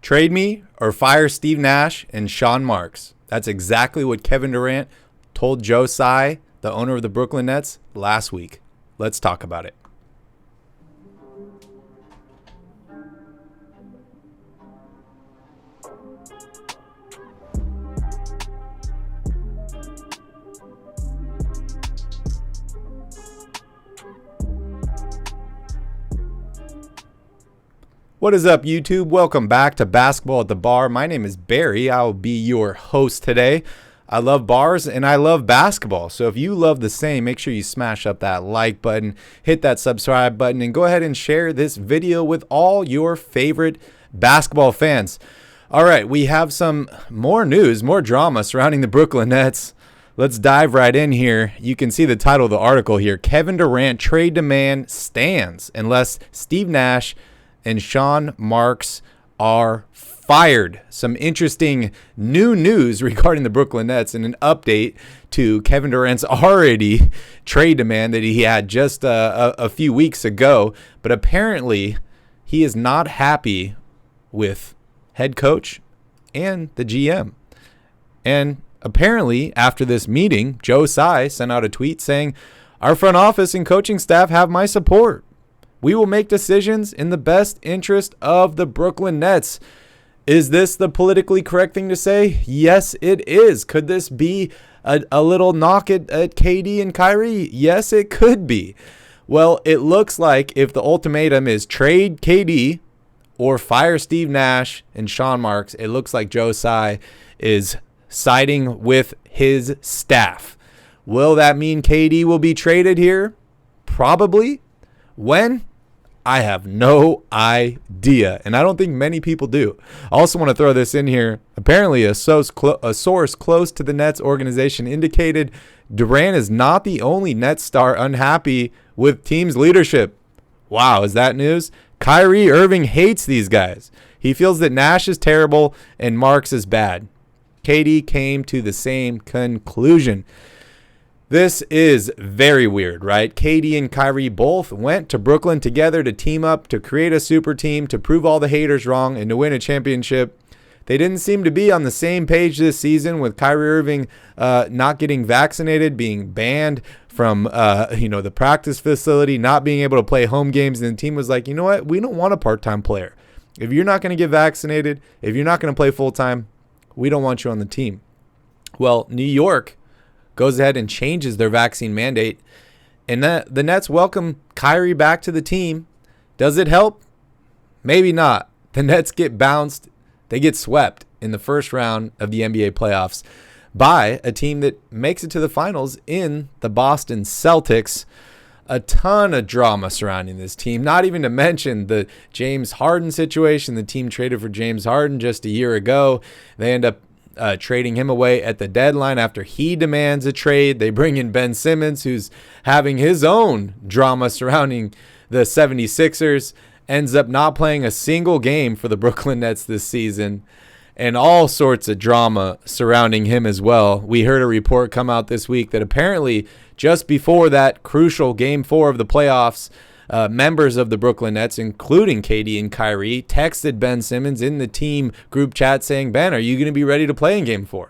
Trade me or fire Steve Nash and Sean Marks. That's exactly what Kevin Durant told Joe Tsai, the owner of the Brooklyn Nets, last week. Let's talk about it. What is up, YouTube? Welcome back to Basketball at the Bar. My name is Barry. I'll be your host today. I love bars and I love basketball. So if you love the same, make sure you smash up that like button, hit that subscribe button, and go ahead and share this video with all your favorite basketball fans. All right, we have some more news, more drama surrounding the Brooklyn Nets. Let's dive right in here. You can see the title of the article here. Kevin Durant trade demand stands unless Steve Nash and Sean Marks are fired. Some interesting new news regarding the Brooklyn Nets and an update to Kevin Durant's already trade demand that he had just a few weeks ago. But apparently he is not happy with head coach and the GM. And apparently after this meeting, Joe Tsai sent out a tweet saying, "Our front office and coaching staff have my support. We will make decisions in the best interest of the Brooklyn Nets." Is this the politically correct thing to say? Yes, it is. Could this be a little knock at KD and Kyrie? Yes, it could be. Well, it looks like if the ultimatum is trade KD or fire Steve Nash and Sean Marks, it looks like Joe Tsai is siding with his staff. Will that mean KD will be traded here? Probably. When? I have no idea, and I don't think many people do. I also want to throw this in here. Apparently, a source close to the Nets organization indicated Durant is not the only Nets star unhappy with team's leadership. Wow, is that news? Kyrie Irving hates these guys. He feels that Nash is terrible and Marks is bad. KD came to the same conclusion. This is very weird, right? KD and Kyrie both went to Brooklyn together to team up, to create a super team, to prove all the haters wrong, and to win a championship. They didn't seem to be on the same page this season, with Kyrie Irving not getting vaccinated, being banned from the practice facility, not being able to play home games. And the team was like, you know what? We don't want a part-time player. If you're not going to get vaccinated, if you're not going to play full-time, we don't want you on the team. Well, New York goes ahead and changes their vaccine mandate, and the Nets welcome Kyrie back to the team. Does it help? Maybe not. The Nets get bounced. They get swept in the first round of the NBA playoffs by a team that makes it to the finals in the Boston Celtics. A ton of drama surrounding this team, not even to mention the James Harden situation. The team traded for James Harden just a year ago. They end up trading him away at the deadline after he demands a trade. They bring in Ben Simmons, who's having his own drama surrounding the 76ers, ends up not playing a single game for the Brooklyn Nets this season, and all sorts of drama surrounding him as well. We heard a report come out this week that apparently just before that crucial Game 4 of the playoffs, members of the Brooklyn Nets, including KD and Kyrie, texted Ben Simmons in the team group chat saying, "Ben, are you going to be ready to play in Game 4?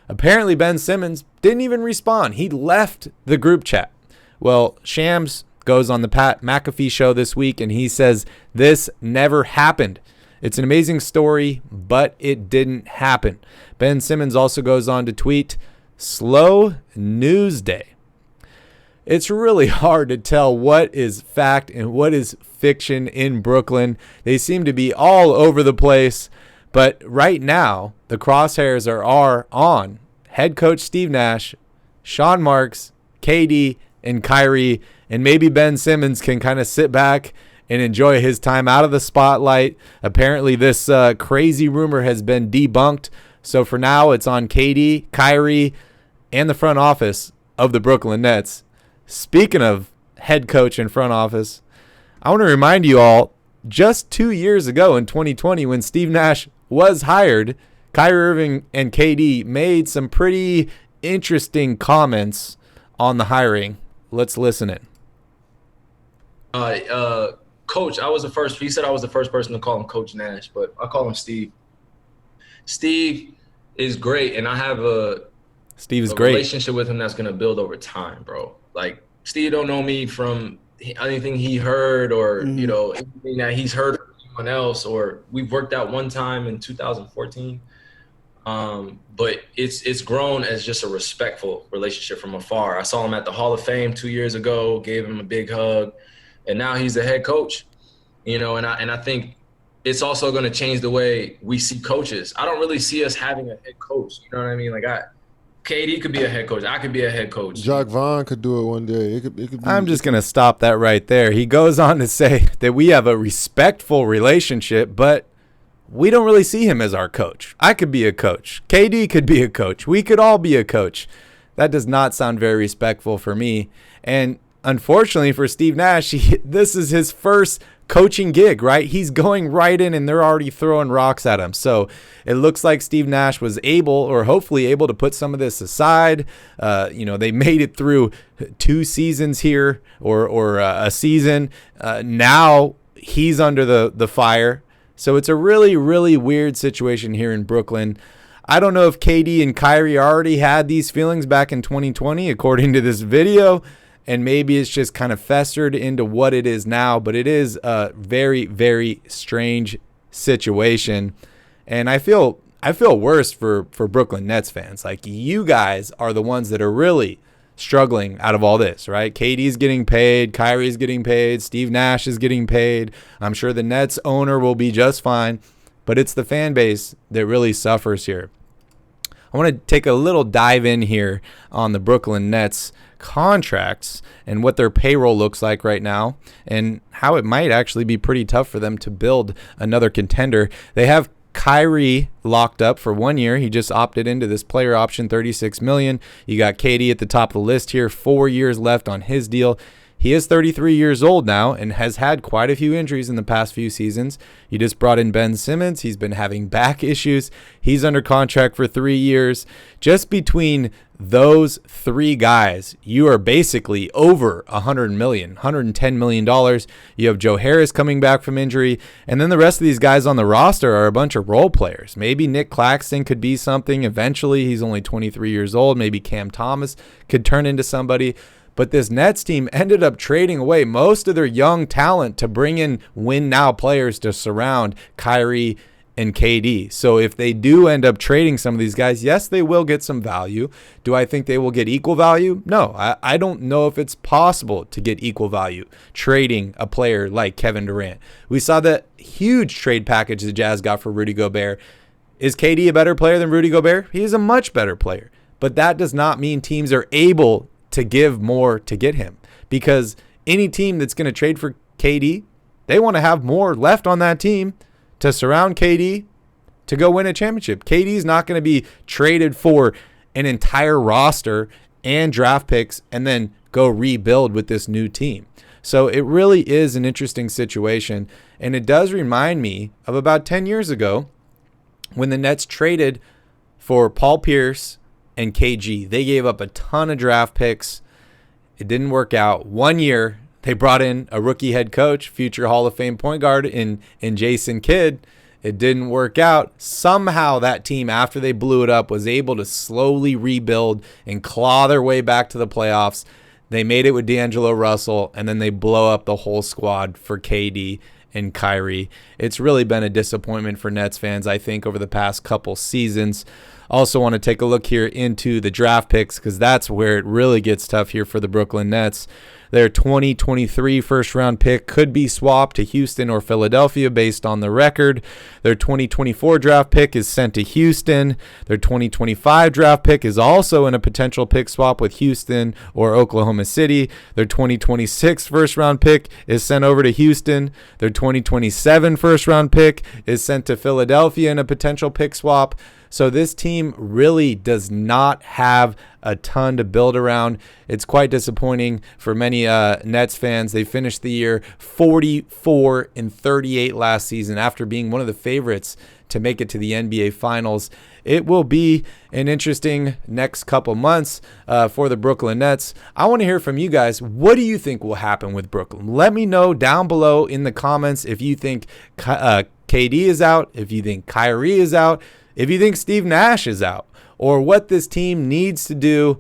Apparently, Ben Simmons didn't even respond. He left the group chat. Well, Shams goes on the Pat McAfee show this week, and he says this never happened. It's an amazing story, but it didn't happen. Ben Simmons also goes on to tweet, "Slow news day." It's really hard to tell what is fact and what is fiction in Brooklyn. They seem to be all over the place. But right now, the crosshairs are on head coach Steve Nash, Sean Marks, KD, and Kyrie. And maybe Ben Simmons can kind of sit back and enjoy his time out of the spotlight. Apparently, this crazy rumor has been debunked. So for now, it's on KD, Kyrie, and the front office of the Brooklyn Nets. Speaking of head coach and front office, I want to remind you all, just 2 years ago in 2020, when Steve Nash was hired, Kyrie Irving and KD made some pretty interesting comments on the hiring. Let's listen in. Coach, he said I was the first person to call him Coach Nash, but I call him Steve. Steve is great, and I have Steve's a great. relationship with him that's gonna build over time, bro. Like Steve don't know me from anything he heard or anything that he's heard from someone else, or we've worked out one time in 2014. But it's grown as just a respectful relationship from afar. I saw him at the Hall of Fame 2 years ago, gave him a big hug, and now he's the head coach. And I think it's also going to change the way we see coaches. I don't really see us having a head coach. You know what I mean? Like KD could be a head coach. I could be a head coach. Jacques Vaughn could do it one day. It could I'm be. just going to stop that right there. He goes on to say that we have a respectful relationship, but we don't really see him as our coach. I could be a coach. KD could be a coach. We could all be a coach. That does not sound very respectful for me. And unfortunately for Steve Nash, this is his first coaching gig, right? He's going right in and they're already throwing rocks at him. So it looks like Steve Nash was able, or hopefully able, to put some of this aside. They made it through 2 seasons here, or a season. Now he's under the fire. So it's a really, really weird situation here in Brooklyn. I don't know if KD and Kyrie already had these feelings back in 2020, according to this video, and maybe it's just kind of festered into what it is now, but it is a very, very strange situation. And I feel worse for Brooklyn Nets fans. Like, you guys are the ones that are really struggling out of all this, right? KD's getting paid, Kyrie's getting paid, Steve Nash is getting paid. I'm sure the Nets owner will be just fine, but it's the fan base that really suffers here. I want to take a little dive in here on the Brooklyn Nets contracts and what their payroll looks like right now, and how it might actually be pretty tough for them to build another contender. They have Kyrie locked up for 1 year. He just opted into this player option, $36 million. You got KD at the top of the list here, 4 years left on his deal. He is 33 years old now and has had quite a few injuries in the past few seasons. You just brought in Ben Simmons. He's been having back issues. He's under contract for 3 years. Just between those 3 guys, you are basically over $100 million, $110 million. You have Joe Harris coming back from injury. And then the rest of these guys on the roster are a bunch of role players. Maybe Nick Claxton could be something eventually. He's only 23 years old. Maybe Cam Thomas could turn into somebody. But this Nets team ended up trading away most of their young talent to bring in win-now players to surround Kyrie and KD. So if they do end up trading some of these guys, yes, they will get some value. Do I think they will get equal value? No, I don't know if it's possible to get equal value trading a player like Kevin Durant. We saw the huge trade package the Jazz got for Rudy Gobert. Is KD a better player than Rudy Gobert? He is a much better player. But that does not mean teams are able to give more to get him, because any team that's going to trade for KD, they want to have more left on that team to surround KD to go win a championship. KD's not going to be traded for an entire roster and draft picks and then go rebuild with this new team. So it really is an interesting situation, and it does remind me of about 10 years ago when the Nets traded for Paul Pierce and KG. They gave up a ton of draft picks. It didn't work out. 1 year, they brought in a rookie head coach, future Hall of Fame point guard in Jason Kidd. It didn't work out. Somehow that team, after they blew it up, was able to slowly rebuild and claw their way back to the playoffs. They made it with D'Angelo Russell, and then they blow up the whole squad for KD and Kyrie. It's really been a disappointment for Nets fans, I think, over the past couple seasons. Also want to take a look here into the draft picks, because that's where it really gets tough here for the Brooklyn Nets. Their 2023 first-round pick could be swapped to Houston or Philadelphia based on the record. Their 2024 draft pick is sent to Houston. Their 2025 draft pick is also in a potential pick swap with Houston or Oklahoma City. Their 2026 first-round pick is sent over to Houston. Their 2027 first-round pick is sent to Philadelphia in a potential pick swap. So this team really does not have a ton to build around. It's quite disappointing for many Nets fans. They finished the year 44-38 last season after being one of the favorites to make it to the NBA Finals. It will be an interesting next couple months for the Brooklyn Nets. I want to hear from you guys. What do you think will happen with Brooklyn? Let me know down below in the comments if you think KD is out, if you think Kyrie is out, if you think Steve Nash is out, or what this team needs to do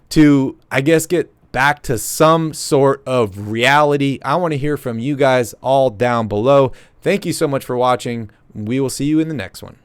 to, I guess, get back to some sort of reality. I want to hear from you guys all down below. Thank you so much for watching. We will see you in the next one.